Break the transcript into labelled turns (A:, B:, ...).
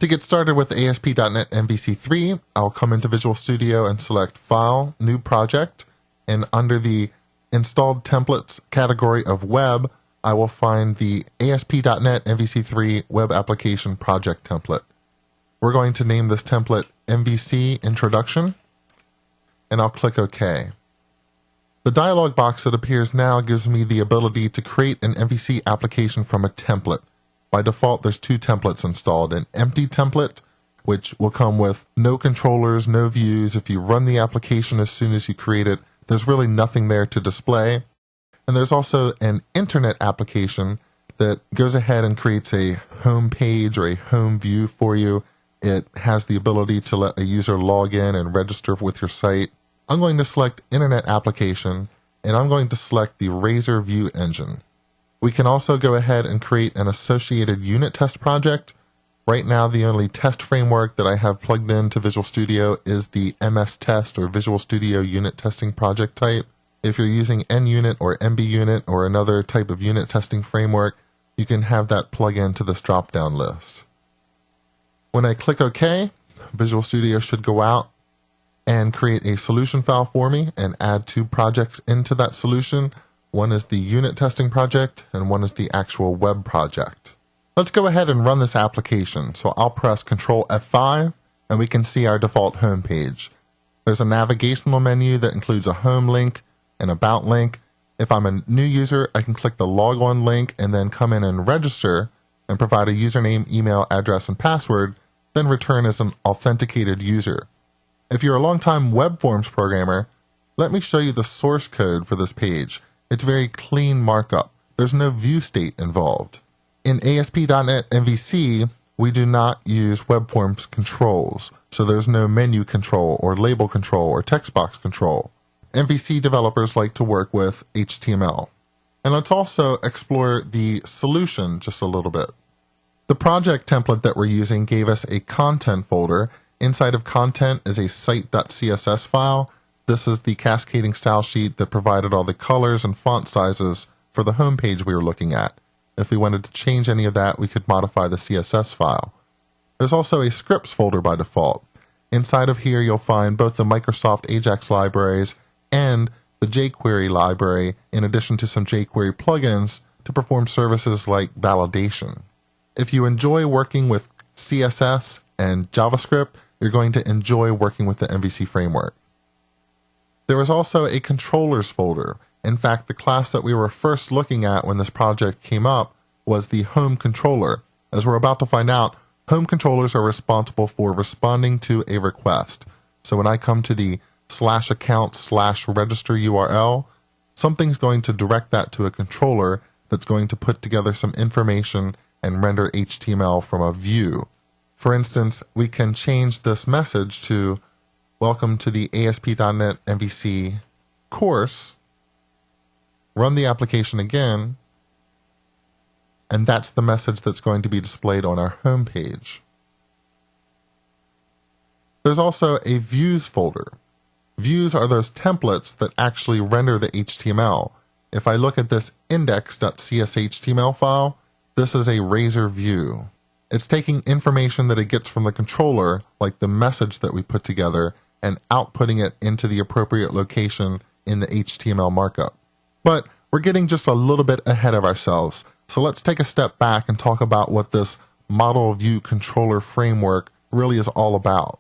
A: To get started with ASP.NET MVC3, I'll come into Visual Studio and select File, New Project, and under the Installed Templates category of Web, I will find the ASP.NET MVC3 Web Application Project template. We're going to name this template MVC Introduction, and I'll click OK. The dialog box that appears now gives me the ability to create an MVC application from a template. By default, there's two templates installed, an empty template, which will come with no controllers, no views. If you run the application as soon as you create it, there's really nothing there to display. And there's also an internet application that goes ahead and creates a home page or a home view for you. It has the ability to let a user log in and register with your site. I'm going to select Internet Application, and I'm going to select the Razor View Engine. We can also go ahead and create an associated unit test project. Right now, the only test framework that I have plugged into Visual Studio is the MS Test or Visual Studio Unit Testing project type. If you're using NUnit or MBUnit or another type of unit testing framework, you can have that plug into this drop-down list. When I click OK, Visual Studio should go out and create a solution file for me and add two projects into that solution. One is the unit testing project, and one is the actual web project. Let's go ahead and run this application. So I'll press Ctrl F5, and we can see our default home page. There's a navigational menu that includes a home link, an about link. If I'm a new user, I can click the log on link and then come in and register and provide a username, email, address, and password, then return as an authenticated user. If you're a longtime web forms programmer, let me show you the source code for this page. It's very clean markup. There's no view state involved. In ASP.NET MVC, we do not use web forms controls, so there's no menu control or label control or text box control. MVC developers like to work with HTML. And let's also explore the solution just a little bit. The project template that we're using gave us a content folder. Inside of content is a site.css file. This is the cascading style sheet that provided all the colors and font sizes for the home page we were looking at. If we wanted to change any of that, we could modify the CSS file. There's also a scripts folder by default. Inside of here, you'll find both the Microsoft Ajax libraries and the jQuery library, in addition to some jQuery plugins to perform services like validation. If you enjoy working with CSS and JavaScript, you're going to enjoy working with the MVC framework. There is also a controllers folder. In fact, the class that we were first looking at when this project came up was the home controller. As we're about to find out, home controllers are responsible for responding to a request. So when I come to the /account/register URL, something's going to direct that to a controller that's going to put together some information and render HTML from a view. For instance, we can change this message to Welcome to the ASP.NET MVC course, run the application again, and that's the message that's going to be displayed on our home page. There's also a views folder. Views are those templates that actually render the HTML. If I look at this index.cshtml file, this is a Razor view. It's taking information that it gets from the controller, like the message that we put together, and outputting it into the appropriate location in the HTML markup. But we're getting just a little bit ahead of ourselves, so let's take a step back and talk about what this model view controller framework really is all about.